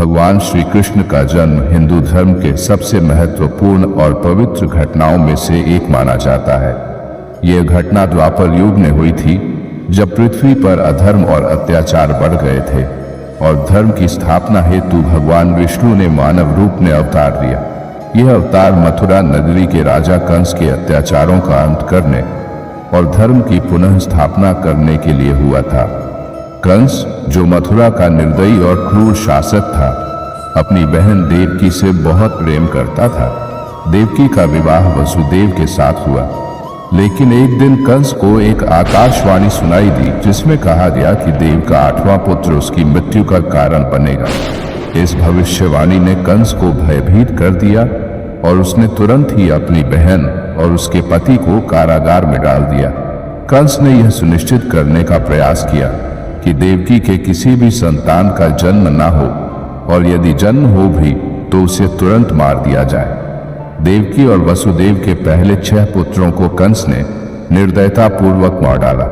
भगवान श्री कृष्ण का जन्म हिंदू धर्म के सबसे महत्वपूर्ण और पवित्र घटनाओं में से एक माना जाता है। यह घटना द्वापर युग में हुई थी, जब पृथ्वी पर अधर्म और अत्याचार बढ़ गए थे और धर्म की स्थापना हेतु भगवान विष्णु ने मानव रूप में अवतार लिया। यह अवतार मथुरा नगरी के राजा कंस के अत्याचारों का अंत करने और धर्म की पुनः स्थापना करने के लिए हुआ था। कंस, जो मथुरा का निर्दयी और क्रूर शासक था, अपनी बहन देवकी से बहुत प्रेम करता था। देवकी का विवाह वसुदेव के साथ हुआ, लेकिन एक दिन कंस को एक आकाशवाणी सुनाई दी जिसमें कहा गया कि देव का 8वां पुत्र उसकी मृत्यु का कारण बनेगा। इस भविष्यवाणी ने कंस को भयभीत कर दिया और उसने तुरंत ही अपनी बहन और उसके पति को कारागार में डाल दिया। कंस ने यह सुनिश्चित करने का प्रयास किया कि देवकी के किसी भी संतान का जन्म न हो, और यदि जन्म हो भी तो उसे तुरंत मार दिया जाए। देवकी और वसुदेव के पहले 6 पुत्रों को कंस ने निर्दयतापूर्वक मार डाला।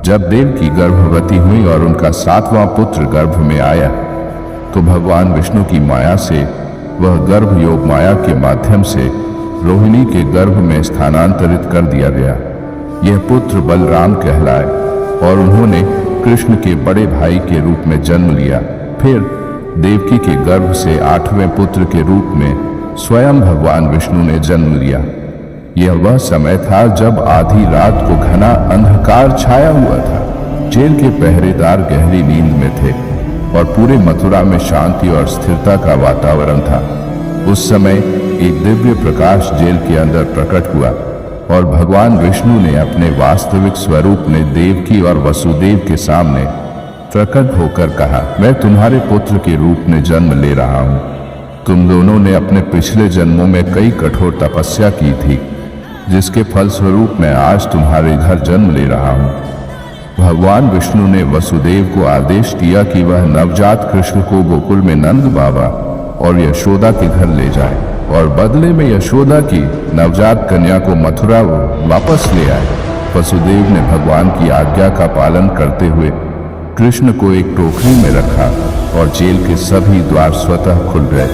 जब देवकी गर्भवती हुई और उनका 7वां पुत्र गर्भ में आया, तो भगवान विष्णु की माया से वह गर्भ योग माया के माध्यम से रोहिणी के गर्भ में स्थानांतरित कर दिया गया। यह पुत्र बलराम कहलाए और उन्होंने कृष्ण के बड़े भाई के रूप में जन्म लिया। फिर देवकी के गर्भ से 8वें पुत्र के रूप में स्वयं भगवान विष्णु ने जन्म लिया। यह वह समय था जब आधी रात को घना अंधकार छाया हुआ था। जेल के पहरेदार गहरी नींद में थे और पूरे मथुरा में शांति और स्थिरता का वातावरण था। उस समय एक दिव्य प्रकाश जेल के अंदर प्रकट हुआ और भगवान विष्णु ने अपने वास्तविक स्वरूप में देवकी और वसुदेव के सामने प्रकट होकर कहा, मैं तुम्हारे पुत्र के रूप में जन्म ले रहा हूँ। तुम दोनों ने अपने पिछले जन्मों में कई कठोर तपस्या की थी, जिसके फलस्वरूप मैं आज तुम्हारे घर जन्म ले रहा हूँ। भगवान विष्णु ने वसुदेव को आदेश दिया कि वह नवजात कृष्ण को गोकुल में नंद बाबा और यशोदा के घर ले जाए और बदले में यशोदा की नवजात कन्या को मथुरा वापस ले आए। वसुदेव ने भगवान की आज्ञा का पालन करते हुए कृष्ण को एक टोकरी में रखा और जेल के सभी द्वार स्वतः खुल गए।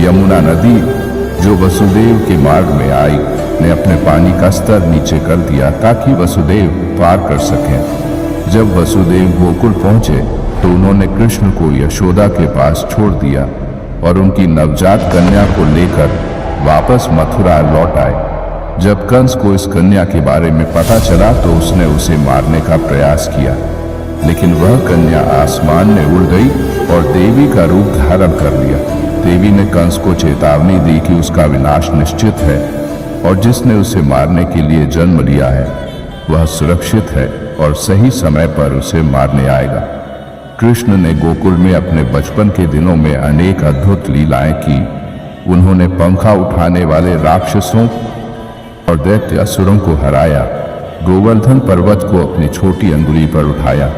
यमुना नदी, जो वसुदेव के मार्ग में आई, ने अपने पानी का स्तर नीचे कर दिया ताकि वसुदेव पार कर सकें। जब वसुदेव गोकुल पहुंचे तो उन्होंने कृष्ण को यशोदा के पास छोड़ दिया और उनकी नवजात कन्या को लेकर वापस मथुरा लौट आए। जब कंस को इस कन्या के बारे में पता चला तो उसने उसे मारने का प्रयास किया, लेकिन वह कन्या आसमान में उड़ गई और देवी का रूप धारण कर लिया। देवी ने कंस को चेतावनी दी कि उसका विनाश निश्चित है और जिसने उसे मारने के लिए जन्म लिया है वह सुरक्षित है और सही समय पर उसे मारने आएगा। कृष्ण ने गोकुल में अपने बचपन के दिनों में अनेक अद्भुत लीलाएं की। उन्होंने पंखा उठाने वाले राक्षसों और दैत्य असुरों को हराया, गोवर्धन पर्वत को अपनी छोटी अंगुली पर उठाया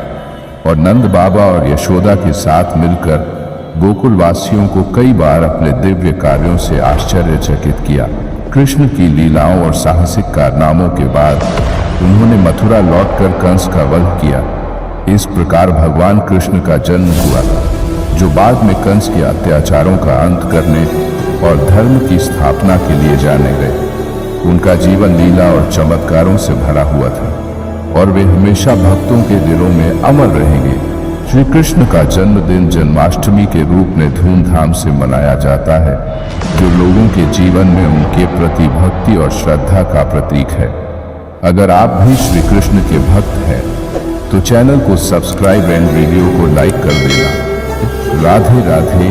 और नंद बाबा और यशोदा के साथ मिलकर गोकुल वासियों को कई बार अपने दिव्य कार्यों से आश्चर्यचकित किया। कृष्ण की लीलाओं और साहसिक कारनामों के बाद उन्होंने मथुरा लौटकर कंस का वध किया। इस प्रकार भगवान कृष्ण का जन्म हुआ, जो बाद में कंस के अत्याचारों का अंत करने और धर्म की स्थापना के लिए जाने गए। उनका जीवन लीला और चमत्कारों से भरा हुआ था और वे हमेशा भक्तों के दिलों में अमर रहेंगे। श्री कृष्ण का जन्मदिन जन्माष्टमी के रूप में धूमधाम से मनाया जाता है, जो लोगों के जीवन में उनके प्रति भक्ति और श्रद्धा का प्रतीक है। अगर आप भी श्री कृष्ण के भक्त हैं तो चैनल को सब्सक्राइब एंड वीडियो को लाइक कर देना। राधे राधे।